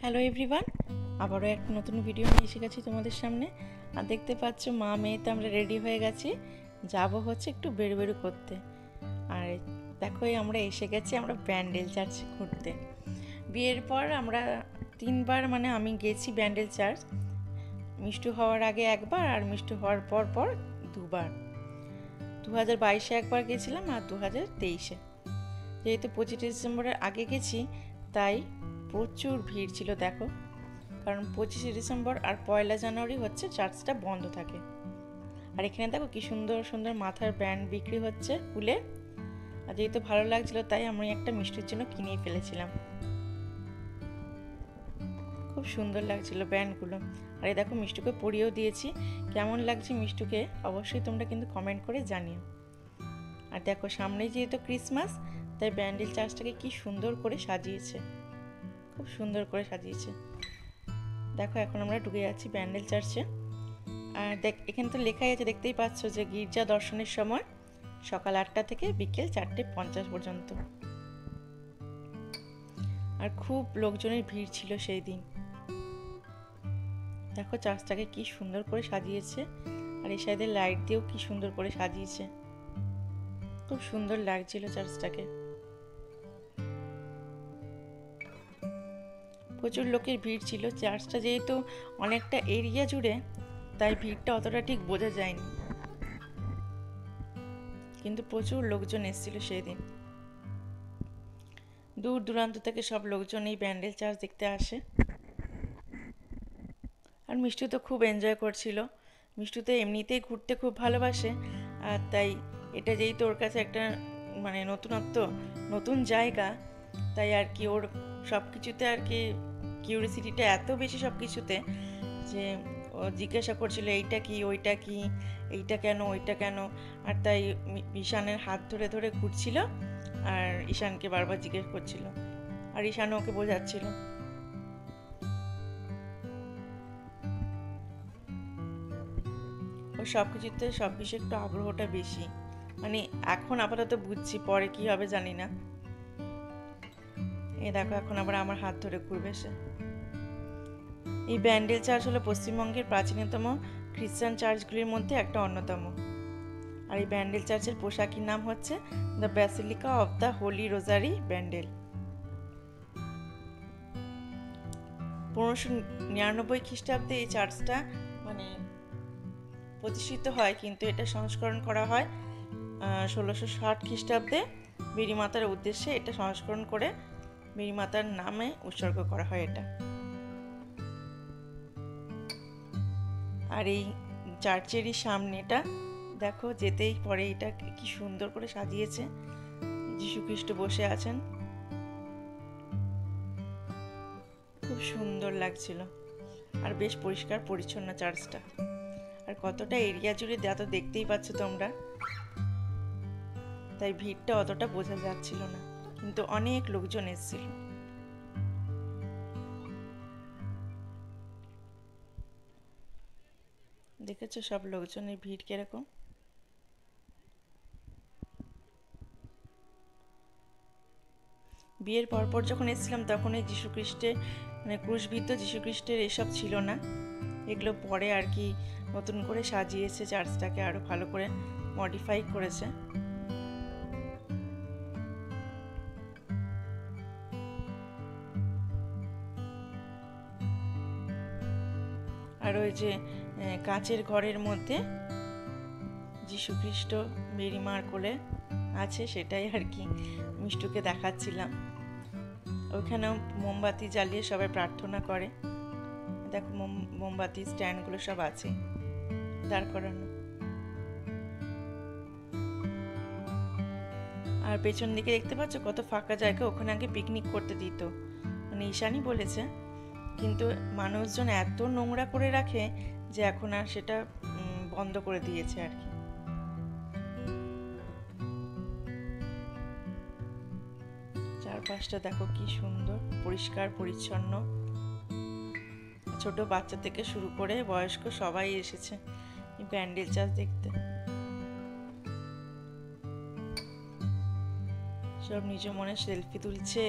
Hello everyone, আবারও একটা নতুন ভিডিও নিয়ে এসে গেছি তোমাদের সামনে। আর দেখতে পাচ্ছ মা মেয়েতে আমরা রেডি হয়ে গেছি, যাবো হচ্ছে একটু বেরু করতে। আর দেখো আমরা এসে গেছি আমরা ব্যান্ডেল চার্চ ঘুরতে। বিয়ের পর আমরা 3বার আমি গেছি ব্যান্ডেল চার্চ। মিষ্টু হওয়ার আগে একবার আর মিষ্টু হওয়ার পর 2বার। 2022-এ একবার গেছিলাম আর 2023-এ। যেহেতু 25 ডিসেম্বরের আগে গেছি তাই প্রচুর ভিড় ছিল দেখো, কারণ 25শে ডিসেম্বর আর 1 জানুয়ারি হচ্ছে চার্চটা বন্ধ থাকে। আর এখানে দেখো কি সুন্দর সুন্দর মাথার ব্যান্ড বিক্রি হচ্ছে ফুলে। আর যেহেতু ভালো লাগছিল তাই আমি একটা মিষ্টির জন্য কিনেই ফেলেছিলাম। খুব সুন্দর লাগছিল ব্যান্ডগুলো। আর এই দেখো মিষ্টুকে পরিয়েও দিয়েছি। কেমন লাগছে মিষ্টুকে অবশ্যই তোমরা কিন্তু কমেন্ট করে জানিও। আর দেখো সামনেই যেহেতু ক্রিসমাস তাই ব্যান্ডেল চার্চটাকে কি সুন্দর করে সাজিয়েছে, খুব সুন্দর করে সাজিয়েছে। দেখো এখন আমরা ঢুকে যাচ্ছি ব্যান্ডেল চার্চে। আর এখানে তো লেখাই আছে, দেখতেই পাচ্ছ যে গির্জা দর্শনের সময় সকাল 8টা থেকে বিকেল 4:50 পর্যন্ত। আর খুব লোকজনের ভিড় ছিল সেই দিন। দেখো চার্চটাকে কি সুন্দর করে সাজিয়েছে, আর এই সাইডে লাইট দিয়েও কি সুন্দর করে সাজিয়েছে। খুব সুন্দর লাগছিল চার্চটাকে। প্রচুর লোকের ভিড় ছিল। চার্চটা যেহেতু অনেকটা এরিয়া জুড়ে তাই ভিড়টা অতটা ঠিক বোঝা যায়নি, কিন্তু প্রচুর লোকজন এসেছিল সেই দিন। দূর দূরান্ত থেকে সব লোকজন এই ব্যান্ডেল চার্চ দেখতে আসে। আর মিষ্টু তো খুব এনজয় করছিল। মিষ্টু তো এমনিতেই ঘুরতে খুব ভালোবাসে, আর তাই এটা যেহেতু ওর কাছে একটা নতুনত্ব, নতুন জায়গা, তাই আর কি ওর সব কিছুতে আর কি কিউরিসিটিটা এত বেশি সব কিছুতে যে ও জিজ্ঞাসা করছিল এইটা কি, ওইটা কি, এইটা কেন, ওইটা কেন। আর তাই ঈশানের হাত ধরে ধরে ঘুরছিল আর ঈশানকে বারবার জিজ্ঞেস করছিল, আর ঈশানও ওকে বোঝাচ্ছিল। ও সব কিছুতে সব কিছু একটু আগ্রহটা বেশি। এখন আপাতত বুঝছি, পরে কি হবে জানি না। এই দেখো এখন আবার আমার হাত ধরে ঘুরবে সে। এই ব্যান্ডেল চার্চ হলো পশ্চিমবঙ্গের প্রাচীনতম খ্রিস্টান চার্চগুলির মধ্যে একটা অন্যতম। আর এই ব্যান্ডেল চার্চের পোশাকির নাম হচ্ছে the basilica of the Holi রোজারি Bandel. 1599 খ্রিস্টাব্দে এই চার্চটা প্রতিষ্ঠিত হয়, কিন্তু এটা সংস্করণ করা হয় 1660 খ্রিস্টাব্দে। মেরি মাতার উদ্দেশ্যে এটা সংস্করণ করে মেরি মাতার নামে উৎসর্গ করা হয় এটা। আর এই চার্চেরই সামনেটা দেখো, যেতেই পরে এটা কি সুন্দর করে সাজিয়েছে। যীশু খ্রিস্ট বসে আছেন, খুব সুন্দর লাগছিল। আর বেশ পরিষ্কার পরিচ্ছন্ন চার্চটা। আর কতটা এরিয়া জুড়ে তো দেখতেই পাচ্ছ তোমরা, তাই ভিড়টা অতটা বোঝা যাচ্ছিল না, কিন্তু অনেক লোকজন এসেছিল। দেখেছো সব লোকজনের ভিড় কিরকম। বিয়ের পরপর যখন এসেছিলাম তখন এই যীশুখ্রিস্টের ক্রুশবিদ্ধ যীশুখ্রিস্টের এসব ছিল না। এগুলো পরে আর কি নতুন করে সাজিয়েছে, চার্চটাকে আরো ভালো করে মডিফাই করেছে। আর ওই যে কাঁচের ঘরের মধ্যে যীশুখ্রিস্ট মেরি মার কোলে আছে, সেটাই আর কি মিষ্টুকে দেখাচ্ছিলাম। ওইখানেও মোমবাতি জ্বালিয়ে সবাই প্রার্থনা করে। দেখো মোমবাতি স্ট্যান্ডগুলো সব আছে দাঁড় করানো। আর পেছন দিকে দেখতে পাচ্ছ কত ফাঁকা জায়গা, ওখানে আগে পিকনিক করতে দিত, ঈশানই বলেছে। কিন্তু মানুষজন এত নোংরা করে রাখে যে এখন আর সেটা বন্ধ করে দিয়েছে আর কি। চারপাশটা দেখো কি সুন্দর পরিষ্কার পরিচ্ছন্ন। ছোট বাচ্চা থেকে শুরু করে বয়স্ক সবাই এসেছে এই ব্যান্ডেল চার্চ দেখতে। সব নিজ মনে সেলফি তুলছে,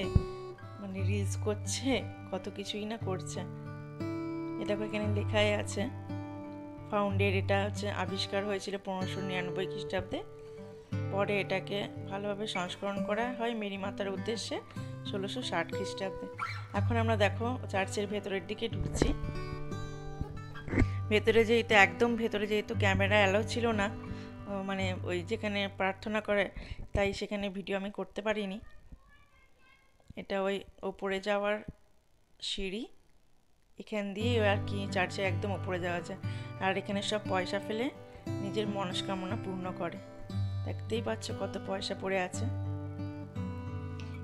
মানে রিলস করছে, কত কিছুই না করছে। এটা এখানে লেখাই আছে ফাউন্ডের, এটা হচ্ছে আবিষ্কার হয়েছিল 1599 খ্রিস্টাব্দে। পরে এটাকে ভালোভাবে সংস্করণ করা হয় মেরি মাতার উদ্দেশ্যে 1660 খ্রিস্টাব্দে। এখন আমরা দেখো চার্চের ভেতরের দিকে ঢুকছি। ভেতরে যেহেতু একদম ভেতরে যেহেতু ক্যামেরা অ্যালাউ ছিল না, মানে ওই যেখানে প্রার্থনা করে, তাই সেখানে ভিডিও আমি করতে পারিনি। এটা ওই ওপরে যাওয়ার সিঁড়ি, এখান দিয়ে আর কি চার্চে একদম ওপরে যাওয়া যায়। আর এখানে সব পয়সা ফেলে নিজের মনস্কামনা পূর্ণ করে। দেখতেই পাচ্ছ কত পয়সা পড়ে আছে।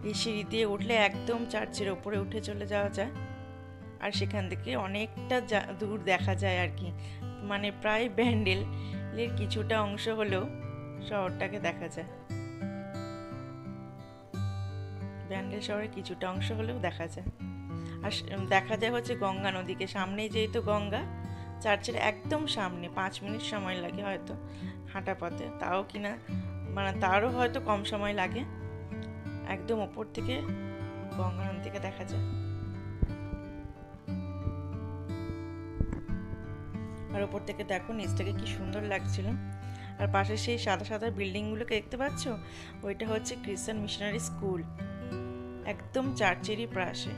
এই সিঁড়ি দিয়ে উঠলে একদম চার্চের ওপরে উঠে চলে যাওয়া যায়। আর সেখান থেকে অনেকটা দূর দেখা যায় আর কি, মানে প্রায় ব্যান্ডেলের কিছুটা অংশ হলেও শহরটাকে দেখা যায়। ব্যান্ডেল শহরের কিছুটা অংশ হলেও দেখা যায়। আর দেখা যায় হচ্ছে গঙ্গা নদীকে, সামনেই যেহেতু গঙ্গা, চার্চের একদম সামনে 5 মিনিট সময় লাগে হয়তো হাঁটা পথে, তাও কিনা মানে তারও হয়তো কম সময় লাগে। একদম ওপর থেকে গঙ্গা নদীকে দেখা যায়। আর ওপর থেকে দেখো নিচটাকে কি সুন্দর লাগছিল। আর পাশে সেই সাদা সাদা বিল্ডিংগুলোকে দেখতে পাচ্ছ, ওইটা হচ্ছে খ্রিস্টান মিশনারি স্কুল, একদম চার্চেরই পাশে।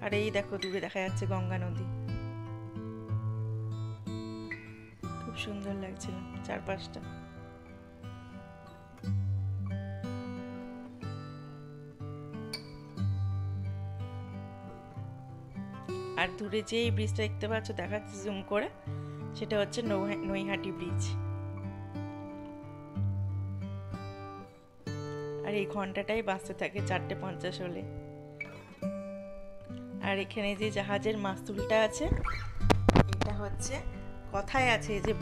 আর এই দেখো দূরে দেখা যাচ্ছে গঙ্গা নদী, খুব সুন্দর লাগছিল চারপাশটা। আর দূরে যে এই ব্রিজটা দেখতে পাচ্ছ, দেখাচ্ছে জুম করে, সেটা হচ্ছে নৈহাটি ব্রিজ। আর এই ঘন্টাটাই বাজতে থাকে 4:50 হলে। আর এখানে যে জাহাজের মাস্তুলটা আছে, এটা হচ্ছে কথায় আছে যে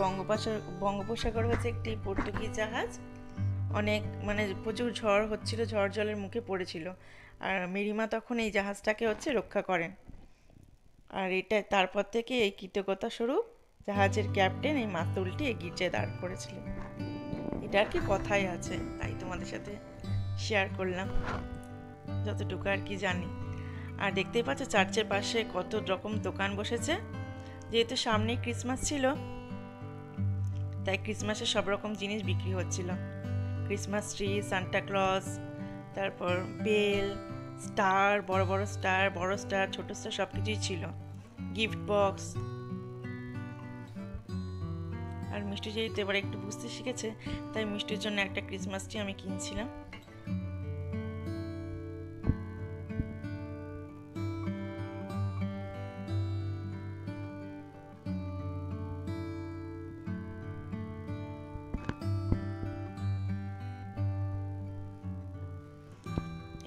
বঙ্গোপসাগর হচ্ছে একটি পর্তুগিজ জাহাজ, অনেক মানে প্রচুর ঝড় হচ্ছিল, ঝড় জলের মুখে পড়েছিল, আর মেরিমা তখন এই জাহাজটাকে হচ্ছে রক্ষা করেন। আর এটা তারপর থেকে এই কৃতজ্ঞতা স্বরূপ জাহাজের ক্যাপ্টেন এই মাস্তুলটি এই গির্জায় দাঁড় করেছিলেন। এটা আর কি কথাই আছে, তাই তোমাদের সাথে শেয়ার করলাম যতটুকু আর কি জানি। আর দেখতেই পাচ্ছ চার্চের পাশে কত রকম দোকান বসেছে। যেহেতু সামনেই ক্রিসমাস ছিল, তাই ক্রিসমাসের সব রকম জিনিস বিক্রি হচ্ছিল। ক্রিসমাস ট্রি, সান্টা ক্লজ, তারপর বেল, স্টার, বড় বড় স্টার, বড় স্টার, ছোট স্টার, সব কিছুই ছিল, গিফট বক্স। আর মিষ্টি যেহেতু এবার একটু বুঝতে শিখেছে, তাই মিষ্টির জন্য একটা ক্রিসমাস ট্রি আমি কিনছিলাম।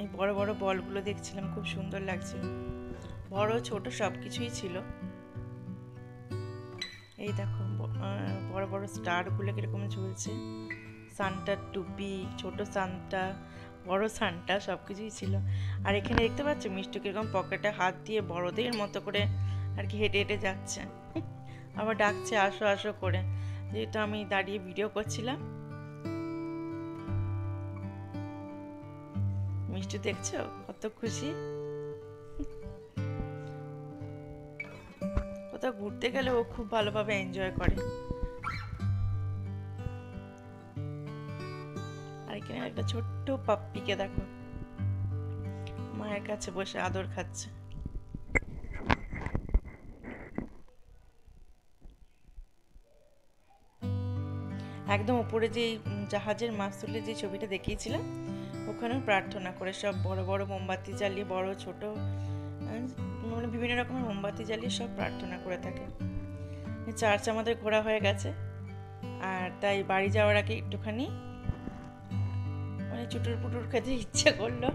এই বড় বড় বলগুলো দেখছিলাম, খুব সুন্দর লাগছিল, বড় ছোট সব কিছুই ছিল। এই দেখো বড় বড় স্টারগুলো কিরকম ঝুলছে, সান্টার টুপি, ছোট সান্টা, বড় সান্টা, সব কিছুই ছিল। আর এখানে দেখতে পাচ্ছ মিষ্টি কিরকম পকেটে হাত দিয়ে বড়দের মতো করে আর কি হেঁটে হেঁটে যাচ্ছে, আবার ডাকছে আসো আসো করে, যেহেতু আমি দাঁড়িয়ে ভিডিও করছিলাম। মিষ্টি দেখছো কত খুশি। কোথাও ঘুরতে গেলে ও খুব ভালোভাবে এনজয় করে। আর এখানে একটা ছোট্ট পাপ্পিকে দেখো, মায়ের কাছে বসে আদর খাচ্ছে। একদম উপরে যে জাহাজের মাস্তুলে যে ছবিটা দেখিয়েছিলাম, ওখানেও প্রার্থনা করে সব বড় বড় মোমবাতি জ্বালিয়ে, বড় ছোট মানে বিভিন্ন রকমের মোমবাতি জ্বালিয়ে সব প্রার্থনা করে থাকে। চার্চ আমাদের ঘোরা হয়ে গেছে, আর তাই বাড়ি যাওয়ার আগে একটুখানি মানে চুটুর পুটুর খেতে ইচ্ছে করলো,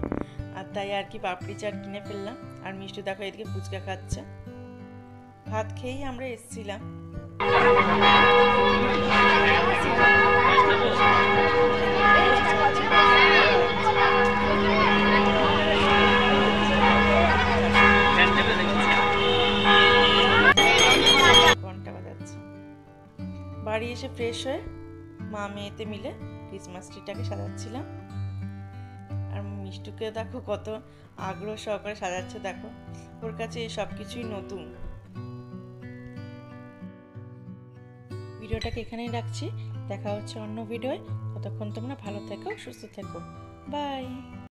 আর তাই আর কি পাপড়ি চাট কিনে ফেললাম। আর মিষ্টি দেখো এদিকে ফুচকা খাচ্ছে। ভাত খেয়েই আমরা এসেছিলাম। বাড়ি এসে ফ্রেশ হয়ে মা মেয়েতে মিলে ক্রিসমাস ট্রিটাকে সাজাচ্ছিলাম। আর মিষ্টুকে দেখো কত আগ্রহ সহকারে সাজাচ্ছে, দেখো ওর কাছে এই সব কিছুই নতুন। ভিডিওটাকে এখানেই রাখছি, দেখা হচ্ছে অন্য ভিডিওয়। ততক্ষণ তোমরা ভালো থেকো, সুস্থ থেকো, বাই।